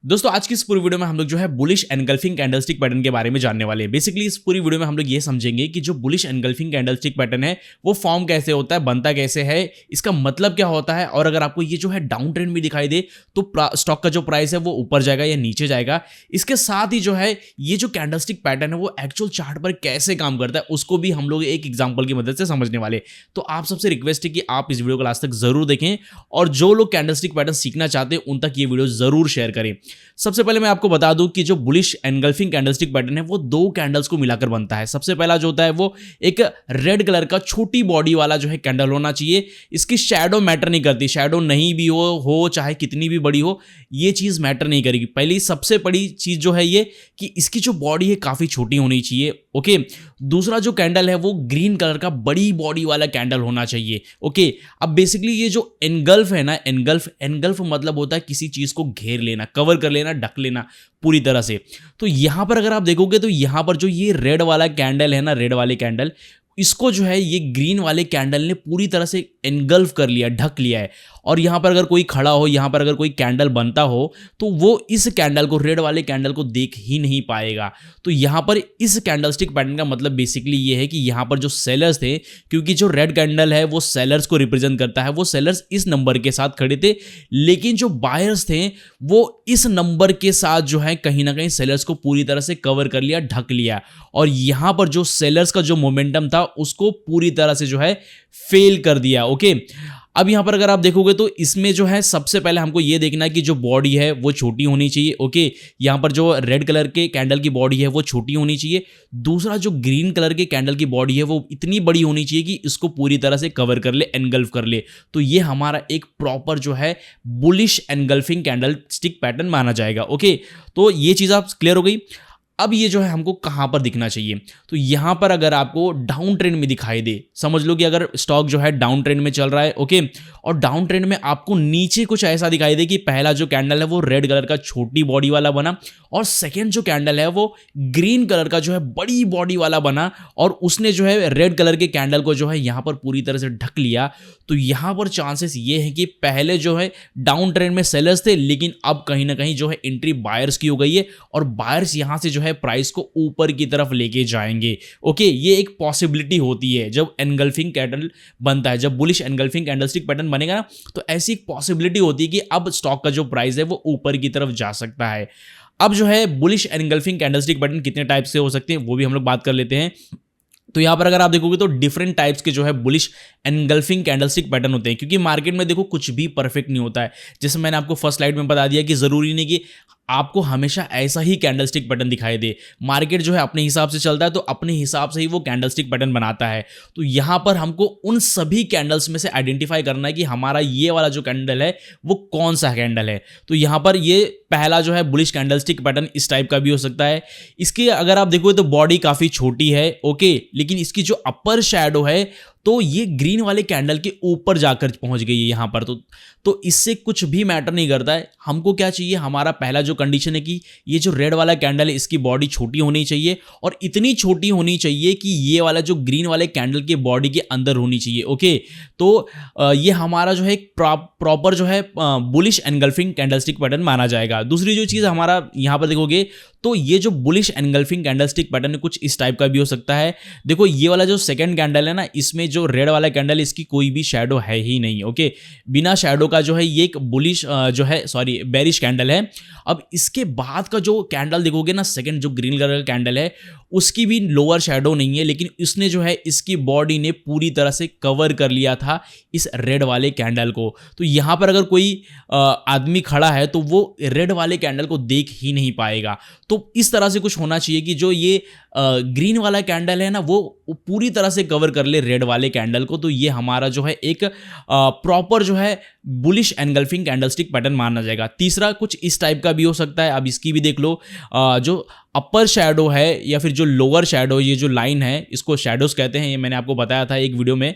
दोस्तों आज की इस पूरी वीडियो में हम लोग जो है बुलिश एनगल्फिंग कैंडलस्टिक पैटर्न के बारे में जानने वाले हैं। बेसिकली इस पूरी वीडियो में हम लोग ये समझेंगे कि जो बुलिश एनगल्फिंग कैंडलस्टिक पैटर्न है वो फॉर्म कैसे होता है, बनता कैसे है, इसका मतलब क्या होता है, और अगर आपको ये जो है डाउन ट्रेंड में दिखाई दे तो स्टॉक का जो प्राइस है वो ऊपर जाएगा या नीचे जाएगा। इसके साथ ही जो है ये जो कैंडलस्टिक पैटर्न है वो एक्चुअल चार्ट पर कैसे काम करता है उसको भी हम लोग एक एग्जाम्पल की मदद से समझने वाले। तो आप सबसे रिक्वेस्ट है कि आप इस वीडियो को लास्ट तक जरूर देखें और जो लोग कैंडलस्टिक पैटर्न सीखना चाहते हैं उन तक ये वीडियो जरूर शेयर करें। सबसे पहले मैं आपको बता दूं कि जो बुलिश एनगल्फिंग कैंडलस्टिक पैटर्न है वो दो कैंडल्स को मिलाकर बनता है। सबसे पहला जो होता है वो एक रेड कलर का छोटी बॉडी वाला जो है कैंडल होना चाहिए। इसकी शैडो मैटर नहीं करती, शैडो नहीं भी हो चाहे कितनी भी बड़ी हो, ये चीज मैटर नहीं करेगी। पहली सबसे बड़ी चीज जो है ये कि इसकी जो बॉडी है काफी छोटी होनी चाहिए। ओके, दूसरा जो कैंडल है वो ग्रीन कलर का बड़ी बॉडी वाला कैंडल होना चाहिए। ओके, अब बेसिकली ये जो एनगल्फ है ना, एनगल्फ मतलब होता है किसी चीज को घेर लेना, कवर कर लेना, ढक लेना पूरी तरह से। तो यहां पर अगर आप देखोगे तो यहां पर जो ये रेड वाला कैंडल है ना, रेड वाले कैंडल, इसको जो है ये ग्रीन वाले कैंडल ने पूरी तरह से एनगल्फ कर लिया, ढक लिया है। और यहां पर अगर कोई खड़ा हो, यहां पर अगर कोई कैंडल बनता हो तो वो इस कैंडल को, रेड वाले कैंडल को देख ही नहीं पाएगा। तो यहां पर इस कैंडलस्टिक पैटर्न का मतलब बेसिकली ये है कि यहां पर जो सेलर्स थे, क्योंकि जो रेड कैंडल है वो सेलर्स को रिप्रेजेंट करता है, वो सेलर्स इस नंबर के साथ खड़े थे, लेकिन जो बायर्स थे वो इस नंबर के साथ जो है कहीं ना कहीं सेलर्स को पूरी तरह से कवर कर लिया, ढक लिया। और यहां पर जो सेलर्स का जो मोमेंटम था उसको पूरी तरह से जो है फेल कर दिया। ओके, अब यहां पर अगर आप देखोगे तो इसमें जो है सबसे पहले हमको ये देखना है कि जो बॉडी है वो छोटी होनी चाहिए। ओके, यहां पर जो रेड कलर के कैंडल की बॉडी है वो छोटी होनी चाहिए। दूसरा जो ग्रीन कलर के कैंडल की बॉडी है वो इतनी बड़ी होनी चाहिए कि इसको पूरी तरह से कवर कर ले, एनगल्फ कर ले। तो ये हमारा एक प्रॉपर जो है bullish engulfing candle stick pattern माना जाएगा। ओके, तो ये चीज आप क्लियर हो गई। अब ये जो है हमको कहां पर दिखना चाहिए, तो यहां पर अगर आपको डाउन ट्रेंड में दिखाई दे, समझ लो कि अगर स्टॉक जो है डाउन ट्रेंड में चल रहा है, ओके, और डाउन ट्रेंड में आपको नीचे कुछ ऐसा दिखाई दे कि पहला जो कैंडल है वो रेड कलर का छोटी बॉडी वाला बना और सेकेंड जो कैंडल है वो ग्रीन कलर का जो है बड़ी बॉडी वाला बना और उसने जो है रेड कलर के कैंडल को जो है यहां पर पूरी तरह से ढक लिया, तो यहां पर चांसेस ये है कि पहले जो है डाउन ट्रेंड में सेलर्स थे, लेकिन अब कहीं ना कहीं जो है एंट्री बायर्स की हो गई है और बायर्स यहां से जो है प्राइस को ऊपर की तरफ लेके जाएंगे। ओके, ये एक पॉसिबिलिटी होती है जब एनगल्फिंग कैंडल बनता है, जब बुलिश एनगल्फिंग कैंडलस्टिक पैटर्न बनेगा ना, तो ऐसी एक पॉसिबिलिटी होती है कि अब स्टॉक का जो प्राइस है वो ऊपर की तरफ जा सकता है। अब जो है बुलिश एनगल्फिंग कैंडलस्टिक पैटर्न कितने टाइप से हो सकते हैं वो भी हम लोग बात कर लेते हैं। तो यहां पर अगर आप देखोगे तो डिफरेंट टाइप्स के जो है बुलिश एनगल्फिंग कैंडलस्टिक पैटर्न होते हैं, क्योंकि मार्केट में देखो कुछ भी परफेक्ट नहीं होता है। जैसे मैंने आपको फर्स्ट स्लाइड में बता दिया कि जरूरी नहीं कि आपको हमेशा ऐसा ही कैंडलस्टिक पैटर्न दिखाई दे। मार्केट जो है अपने हिसाब से चलता है, तो अपने हिसाब से ही वो कैंडलस्टिक पैटर्न बनाता है। तो यहां पर हमको उन सभी कैंडल्स में से आइडेंटिफाई करना है कि हमारा ये वाला जो कैंडल है वो कौन सा कैंडल है। तो यहां पर ये पहला जो है बुलिश कैंडलस्टिक पैटर्न इस टाइप का भी हो सकता है। इसकी अगर आप देखोगे तो बॉडी काफी छोटी है, ओके, लेकिन इसकी जो अपर शैडो है तो ये ग्रीन वाले कैंडल के ऊपर जाकर पहुंच गई है यहां पर। तो इससे कुछ भी मैटर नहीं करता है। हमको क्या चाहिए, हमारा पहला जो कंडीशन है कि ये जो रेड वाला कैंडल है इसकी बॉडी छोटी होनी चाहिए और इतनी छोटी होनी चाहिए कि ये वाला जो ग्रीन वाले कैंडल के बॉडी के अंदर होनी चाहिए। ओके, तो ये हमारा जो है एक प्रॉपर जो है बुलिश एनगल्फिंग कैंडलस्टिक पैटर्न माना जाएगा। दूसरी जो चीज हमारा यहां पर देखोगे तो ये जो बुलिश एनगल्फिंग कैंडलस्टिक पैटर्न कुछ इस टाइप का भी हो सकता है। देखो ये वाला जो सेकंड कैंडल है ना, इसमें जो रेड वाला कैंडल है इसकी कोई भी शैडो है ही नहीं। ओके, बिना शैडो का जो है ये एक बुलिश जो है बेरिश कैंडल है। अब इसके बाद का जो कैंडल देखोगे ना, सेकंड जो ग्रीन कलर का कैंडल है उसकी भी लोअर शैडो नहीं है, लेकिन इसने जो है इसकी बॉडी ने पूरी तरह से कवर कर लिया था इस रेड वाले कैंडल को। तो यहां पर अगर कोई आदमी खड़ा है तो वो रेड वाले कैंडल को देख ही नहीं पाएगा। तो इस तरह से कुछ होना चाहिए कि जो ये ग्रीन वाला कैंडल है ना वो पूरी तरह से कवर कर ले रेड वाले कैंडल को। तो ये हमारा जो है एक प्रॉपर जो है बुलिश एनगल्फिंग कैंडलस्टिक पैटर्न माना जाएगा। तीसरा कुछ इस टाइप का भी हो सकता है। अब इसकी भी देख लो, जो अपर शैडो है या फिर जो लोअर शैडो, ये जो लाइन है इसको शैडोज कहते हैं, ये मैंने आपको बताया था एक वीडियो में।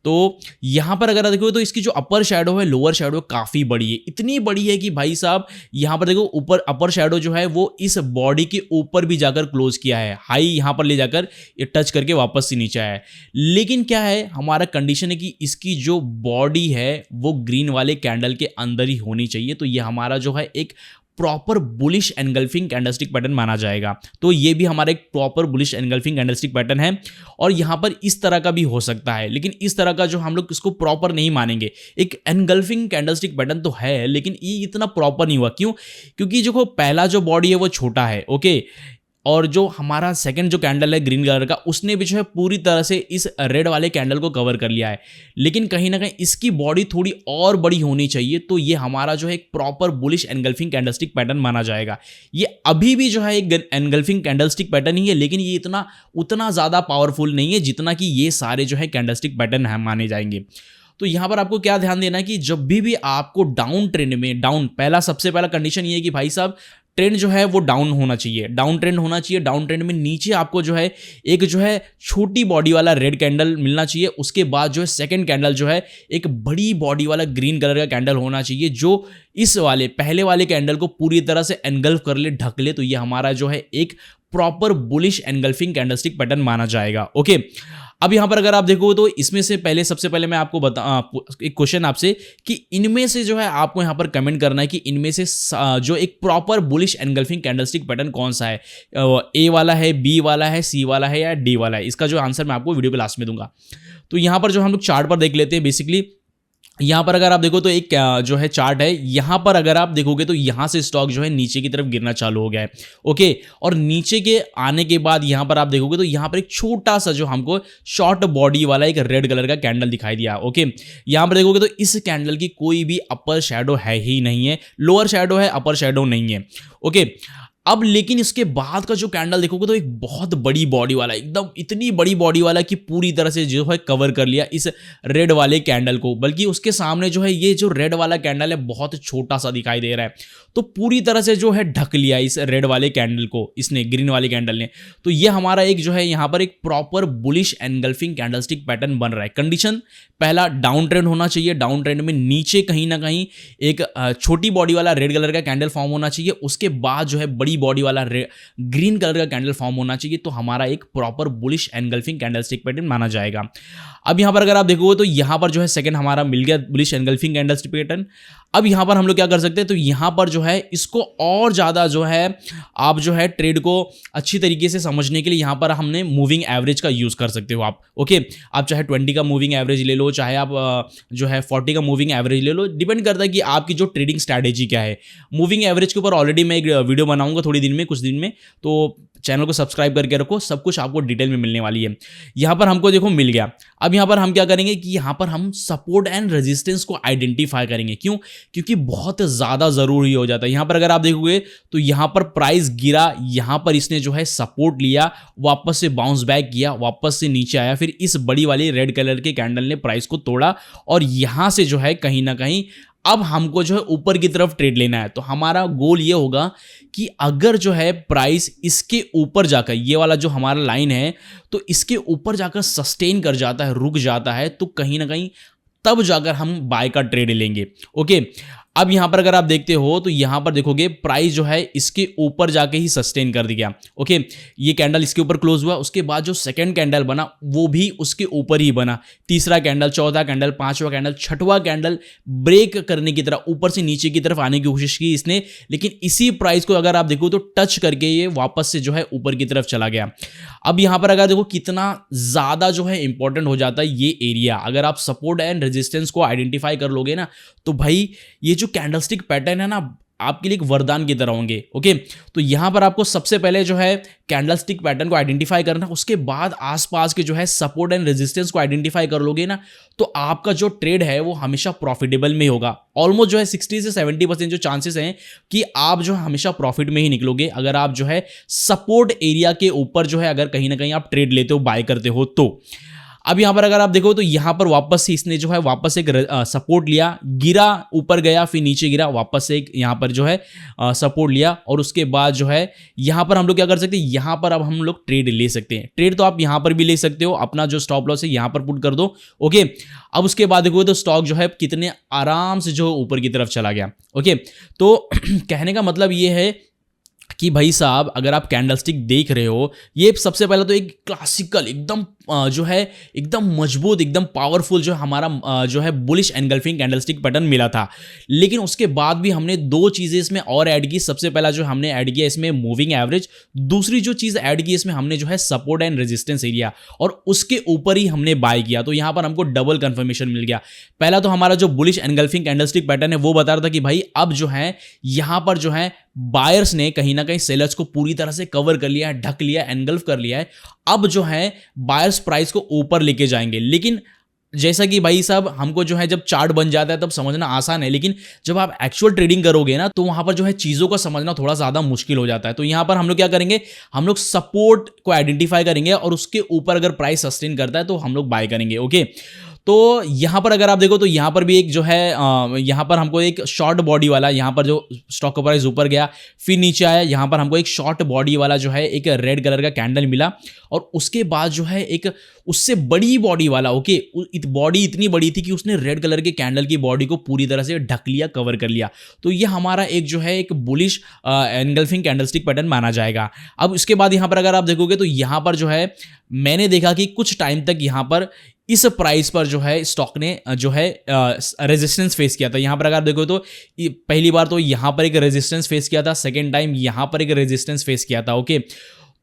तो यहां पर अगर देखो तो इसकी जो अपर शैडो है, लोअर शैडो काफी बड़ी है, इतनी बड़ी है कि भाई साहब यहां पर देखो ऊपर अपर शैडो जो है वो इस बॉडी के ऊपर भी जाकर क्लोज किया है, हाई यहां पर ले जाकर ये टच करके वापस से नीचे आया है। लेकिन क्या है, हमारा कंडीशन है कि इसकी जो बॉडी है वो ग्रीन वाले कैंडल के अंदर ही होनी चाहिए। तो ये हमारा जो है एक proper bullish engulfing candlestick pattern माना जाएगा। तो ये भी हमारा एक proper bullish engulfing candlestick pattern है। और यहाँ पर इस तरह का भी हो सकता है, लेकिन इस तरह का जो हम लोग इसको प्रॉपर नहीं मानेंगे। एक एनगल्फिंग कैंडलस्टिक पैटर्न तो है, लेकिन ये इतना प्रॉपर नहीं हुआ। क्यों? क्योंकि जो पहला जो बॉडी है वो छोटा है, ओके, और जो हमारा सेकंड जो कैंडल है ग्रीन कलर का, उसने भी जो है पूरी तरह से इस रेड वाले कैंडल को कवर कर लिया है। लेकिन कहीं ना कहीं इसकी बॉडी थोड़ी और बड़ी होनी चाहिए, तो ये हमारा जो है एक proper bullish engulfing candlestick pattern माना जाएगा। ये अभी भी जो है एक एनगल्फिंग कैंडलस्टिक पैटर्न ही है, लेकिन ये उतना ज़्यादा पावरफुल नहीं है जितना कि ये सारे जो है कैंडलस्टिक पैटर्न है माने जाएंगे। तो यहां पर आपको क्या ध्यान देना है कि जब भी आपको डाउन ट्रेंड में, सबसे पहला कंडीशन ये है कि भाई साहब ट्रेंड जो है वो डाउन होना चाहिए, डाउन ट्रेंड होना चाहिए। डाउन ट्रेंड में नीचे आपको जो है एक जो है छोटी बॉडी वाला रेड कैंडल मिलना चाहिए। उसके बाद जो है सेकंड कैंडल जो है एक बड़ी बॉडी वाला ग्रीन कलर का कैंडल होना चाहिए, जो इस वाले पहले वाले कैंडल को पूरी तरह से एनगल्फ कर ले, ढक ले। तो ये हमारा जो है एक proper bullish engulfing candlestick pattern माना जाएगा। ओके, अब यहां पर अगर आप देखो तो इसमें से सबसे पहले मैं आपको एक क्वेश्चन आपसे कि इनमें से जो है आपको यहां पर कमेंट करना है कि इनमें से जो एक proper bullish engulfing candlestick pattern कौन सा है, ए वाला है, बी वाला है, सी वाला है या डी वाला है। इसका जो आंसर मैं आपको वीडियो के लास्ट में दूंगा। तो यहां पर जो हम लोग चार्ट पर देख लेते हैं, बेसिकली यहां पर अगर आप देखो तो एक जो है चार्ट है, यहां पर अगर आप देखोगे तो यहां से स्टॉक जो है नीचे की तरफ गिरना चालू हो गया है, ओके। और नीचे के आने के बाद यहां पर आप देखोगे तो यहां पर एक छोटा सा जो हमको शॉर्ट बॉडी वाला एक रेड कलर का कैंडल दिखाई दिया, ओके। यहां पर देखोगे तो इस कैंडल की कोई भी अपर शैडो है ही नहीं है, लोअर शैडो है, अपर शैडो नहीं है, ओके। अब लेकिन इसके बाद का जो कैंडल देखोगे तो एक बहुत बड़ी बॉडी वाला, एकदम इतनी बड़ी बॉडी वाला कि पूरी तरह से जो है कवर कर लिया इस रेड वाले कैंडल को। बल्कि उसके सामने जो है ये जो रेड वाला कैंडल है बहुत छोटा सा दिखाई दे रहा है, तो पूरी तरह से जो है ढक लिया इस रेड वाले कैंडल को, इसने ग्रीन वाले कैंडल ने। तो ये हमारा एक जो है यहाँ पर एक proper bullish engulfing candlestick pattern बन रहा है। कंडीशन पहला, डाउन ट्रेंड होना चाहिए, डाउन ट्रेंड में नीचे कहीं ना कहीं एक छोटी बॉडी वाला रेड कलर का कैंडल फॉर्म होना चाहिए। उसके बाद जो है बड़ी बॉडी वाला ग्रीन कलर का कैंडल फॉर्म होना चाहिए। तो हमारा एक proper bullish engulfing candlestick pattern माना जाएगा। अब यहां पर अगर आप देखोगे तो यहां पर जो है सेकंड हमारा मिल गया बुलिश एनगल्फिंग कैंडलस्टिक पैटर्न। अब यहां पर हम लोग क्या कर सकते हैं, तो यहां पर जो है इसको और ज्यादा जो है आप जो है ट्रेड को अच्छी तरीके से समझने के लिए यहां पर हमने मूविंग एवरेज का यूज कर सकते हो आप, ओके। आप चाहे 20 का मूविंग एवरेज ले लो, चाहे आप जो है 40 का मूविंग एवरेज ले लो, डिपेंड करता है कि आपकी जो ट्रेडिंग स्ट्रैटेजी क्या है। मूविंग एवरेज के ऊपर ऑलरेडी मैं एक वीडियो बनाऊंगा थोड़ी दिन में, कुछ दिन में, तो चैनल को सब्सक्राइब करके रखो, सब कुछ आपको डिटेल में मिलने वाली है। यहां पर हमको देखो मिल गया। अब यहां पर हम क्या करेंगे कि यहां पर हम सपोर्ट एंड रेजिस्टेंस को आइडेंटिफाई करेंगे। क्यों? क्योंकि बहुत ज्यादा जरूरी हो जाता है। यहां पर अगर आप देखोगे तो यहां पर प्राइस गिरा, यहां पर इसने जो है सपोर्ट लिया, वापस से बाउंस बैक किया, वापस से नीचे आया, फिर इस बड़ी वाली रेड कलर के कैंडल ने प्राइस को तोड़ा और यहां से जो है कहीं ना कहीं अब हमको जो है ऊपर की तरफ ट्रेड लेना है। तो हमारा गोल ये होगा कि अगर जो है प्राइस इसके ऊपर जाकर, ये वाला जो हमारा लाइन है, तो इसके ऊपर जाकर सस्टेन कर जाता है, रुक जाता है, तो कहीं ना कहीं तब जाकर हम बाय का ट्रेड लेंगे, ओके। अब यहां पर अगर आप देखते हो तो यहां पर देखोगे प्राइस जो है इसके ऊपर जाके ही सस्टेन कर दिया, ओके। ये कैंडल इसके ऊपर क्लोज हुआ, उसके बाद जो सेकंड कैंडल बना वो भी उसके ऊपर ही बना, तीसरा कैंडल, चौथा कैंडल, पांचवा कैंडल, छठवां कैंडल ब्रेक करने की तरह ऊपर से नीचे की तरफ आने की कोशिश की इसने, लेकिन इसी प्राइस को अगर आप देखो तो टच करके ये वापस से जो है ऊपर की तरफ चला गया। अब यहां पर अगर देखो कितना ज्यादा जो है इंपॉर्टेंट हो जाता है ये एरिया। अगर आप सपोर्ट एंड रेजिस्टेंस को आइडेंटिफाई कर लोगे ना, तो भाई ये जो कैंडलस्टिक पैटर्न है ना आपके लिए एक वरदान की तरह होंगे, ओके। तो यहां पर आपको सबसे पहले जो है कैंडलस्टिक पैटर्न को आइडेंटिफाई करना, उसके बाद आसपास के जो है सपोर्ट एंड रेजिस्टेंस को आइडेंटिफाई कर लोगे ना, तो आपका जो ट्रेड है वो हमेशा प्रॉफिटेबल में होगा। ऑलमोस्ट जो है 60 से 70% जो चांसेस हैं कि आप जो है हमेशा प्रॉफिट में ही निकलोगे, अगर आप जो है सपोर्ट एरिया के ऊपर जो है अगर कहीं ना कहीं आप ट्रेड लेते हो, बाय करते हो तो। अब यहां पर अगर आप देखो तो यहां पर वापस से इसने जो है वापस एक सपोर्ट लिया, गिरा, ऊपर गया, फिर नीचे गिरा, वापस से एक यहां पर जो है सपोर्ट लिया और उसके बाद जो है यहां पर हम लोग क्या कर सकते हैं, यहां पर अब हम लोग ट्रेड ले सकते हैं। ट्रेड तो आप यहां पर भी ले सकते हो, अपना जो स्टॉप लॉस है यहां पर पुट कर दो, ओके। अब उसके बाद देखो तो स्टॉक जो है कितने आराम से जो ऊपर की तरफ चला गया, ओके। तो कहने का मतलब ये है कि भाई साहब अगर आप कैंडलस्टिक देख रहे हो, ये सबसे पहले तो एक क्लासिकल एकदम जो है एकदम मजबूत, एकदम पावरफुल जो हमारा जो है बुलिश एनगल्फिंग कैंडलस्टिक पैटर्न मिला था। लेकिन उसके बाद भी हमने दो चीज़ें इसमें और ऐड की। सबसे पहला जो हमने ऐड किया इसमें मूविंग एवरेज, दूसरी जो चीज़ ऐड की इसमें हमने जो है सपोर्ट एंड रेजिस्टेंस एरिया, और उसके ऊपर ही हमने बाय किया। तो यहाँ पर हमको डबल कंफर्मेशन मिल गया। पहला तो हमारा जो बुलिश एनगल्फिंग कैंडलस्टिक पैटर्न है वो बता रहा था कि भाई अब जो है यहाँ पर जो है बायर्स ने कहीं ना कहीं सेलर्स को पूरी तरह से कवर कर लिया है, ढक लिया, एनगल्फ कर लिया है। अब जो है बायर्स प्राइस को ऊपर लेके जाएंगे। लेकिन जैसा कि भाई साहब हमको जो है जब चार्ट बन जाता है तब समझना आसान है, लेकिन जब आप एक्चुअल ट्रेडिंग करोगे ना तो वहां पर जो है चीज़ों को समझना थोड़ा ज़्यादा मुश्किल हो जाता है। तो यहाँ पर हम लोग क्या करेंगे, हम लोग सपोर्ट को आइडेंटिफाई करेंगे और उसके ऊपर अगर प्राइस सस्टेन करता है तो हम लोग बाय करेंगे। ओके, तो यहाँ पर अगर आप देखो तो यहाँ पर भी एक जो है यहाँ पर हमको एक शॉर्ट बॉडी वाला, यहाँ पर जो स्टॉक का प्राइस ऊपर गया फिर नीचे आया, यहाँ पर हमको एक शॉर्ट बॉडी वाला जो है एक रेड कलर का कैंडल मिला, और उसके बाद जो है एक उससे बड़ी बॉडी वाला, ओके, बॉडी इतनी बड़ी थी कि उसने रेड कलर के कैंडल की बॉडी को पूरी तरह से ढक लिया, कवर कर लिया। तो ये हमारा एक जो है एक बुलिश एनगल्फिंग कैंडलस्टिक पैटर्न माना जाएगा। अब इसके बाद यहाँ पर अगर आप देखोगे तो यहाँ पर जो है मैंने देखा कि कुछ टाइम तक यहाँ पर इस प्राइस पर जो है स्टॉक ने जो है रेजिस्टेंस फेस किया था। यहाँ पर अगर आप देखो तो पहली बार तो यहाँ पर एक रेजिस्टेंस फेस किया था, सेकेंड टाइम यहाँ पर एक रेजिस्टेंस फेस किया था। ओके,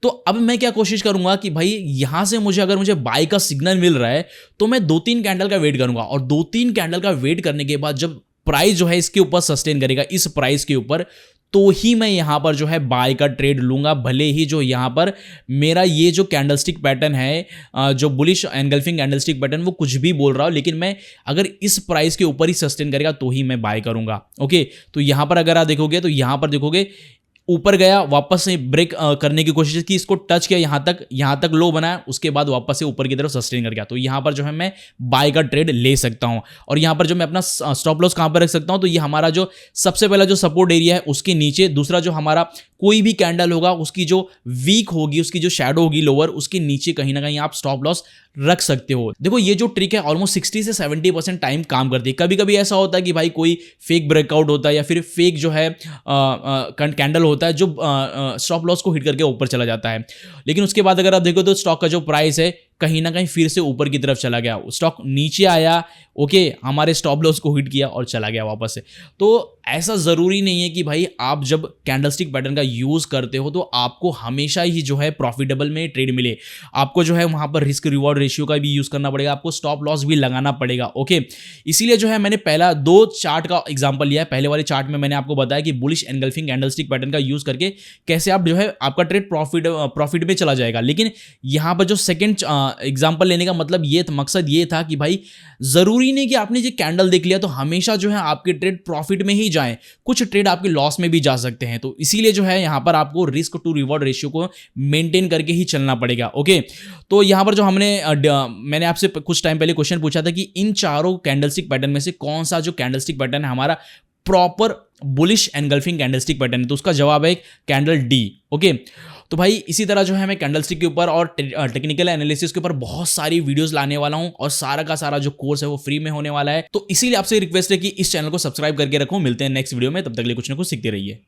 तो अब मैं क्या कोशिश करूंगा कि भाई यहां से अगर मुझे बाय का सिग्नल मिल रहा है तो मैं 2-3 कैंडल का वेट करूंगा, और 2-3 कैंडल का वेट करने के बाद जब प्राइस जो है इसके ऊपर सस्टेन करेगा, इस प्राइस के ऊपर, तो ही मैं यहां पर जो है बाय का ट्रेड लूंगा। भले ही जो यहां पर मेरा ये जो कैंडलस्टिक पैटर्न है, जो बुलिश एनगल्फिंग कैंडलस्टिक पैटर्न, वो कुछ भी बोल रहा हो, लेकिन मैं अगर इस प्राइस के ऊपर ही सस्टेन करेगा तो ही मैं बाय करूंगा। ओके, तो यहां पर अगर आप देखोगे तो यहां पर देखोगे ऊपर गया, वापस से ब्रेक करने की कोशिश की, इसको टच किया, यहाँ तक लो बनाया, उसके बाद वापस से ऊपर की तरफ सस्टेन कर गया। तो यहाँ पर जो है मैं बाय का ट्रेड ले सकता हूँ। और यहाँ पर जो मैं अपना स्टॉप लॉस कहाँ पर रख सकता हूँ, तो ये हमारा जो सबसे पहला जो सपोर्ट एरिया है उसके नीचे, दूसरा जो हमारा कोई भी कैंडल होगा उसकी जो वीक होगी, उसकी जो शैडो होगी लोअर, उसके नीचे कहीं ना कहीं आप स्टॉप लॉस रख सकते हो। देखो ये जो ट्रिक है ऑलमोस्ट 60 से 70% टाइम काम करती है। कभी कभी ऐसा होता है कि भाई कोई फेक ब्रेकआउट होता है या फिर फेक जो है कैंडल होता है जो स्टॉप लॉस को हिट करके ऊपर चला जाता है, लेकिन उसके बाद अगर आप देखो तो स्टॉक का जो प्राइस है कहीं ना कहीं फिर से ऊपर की तरफ चला गया, स्टॉक नीचे आया, ओके, हमारे स्टॉप लॉस को हिट किया और चला गया वापस से। तो ऐसा ज़रूरी नहीं है कि भाई आप जब कैंडलस्टिक पैटर्न का यूज़ करते हो तो आपको हमेशा ही जो है प्रॉफिटेबल में ट्रेड मिले। आपको जो है वहाँ पर रिस्क रिवॉर्ड रेशियो का भी यूज़ करना पड़ेगा, आपको स्टॉप लॉस भी लगाना पड़ेगा। ओके, इसीलिए जो है मैंने पहला 2 चार्ट का एग्जाम्पल लिया है। पहले वाले चार्ट में मैंने आपको बताया कि बुलिश एनगल्फिंग कैंडलस्टिक पैटर्न का यूज़ करके कैसे आप जो है आपका ट्रेड प्रॉफिट में चला जाएगा। लेकिन यहाँ पर जो सेकेंड एग्जाम्पल लेने का मतलब ये मकसद ये था कि भाई ज़रूरी नहीं कि आपने ये कैंडल देख लिया तो हमेशा जो है आपके ट्रेड प्रॉफिट में ही जाएं, कुछ ट्रेड आपके लॉस में भी जा सकते हैं। तो इसीलिए जो है यहाँ पर आपको रिस्क टू रिवॉर्ड रेशियो को मेंटेन करके ही चलना पड़ेगा। ओके, तो यहाँ पर जो मैंने आपसे कुछ टाइम पहले क्वेश्चन पूछा था कि इन चारों कैंडलस्टिक पैटर्न में से कौन सा जो कैंडलस्टिक पैटर्न है हमारा proper bullish engulfing candlestick pattern है, तो उसका जवाब है कैंडल डी। ओके, तो भाई इसी तरह जो है मैं कैंडलस्टिक के ऊपर और टेक्निकल एनालिसिस के ऊपर बहुत सारी वीडियोस लाने वाला हूं, और सारा का सारा जो कोर्स है वो फ्री में होने वाला है। तो इसीलिए आपसे रिक्वेस्ट है कि इस चैनल को सब्सक्राइब करके रखो। मिलते हैं नेक्स्ट वीडियो में, तब तक के लिए कुछ ना कुछ सीखते रहिए।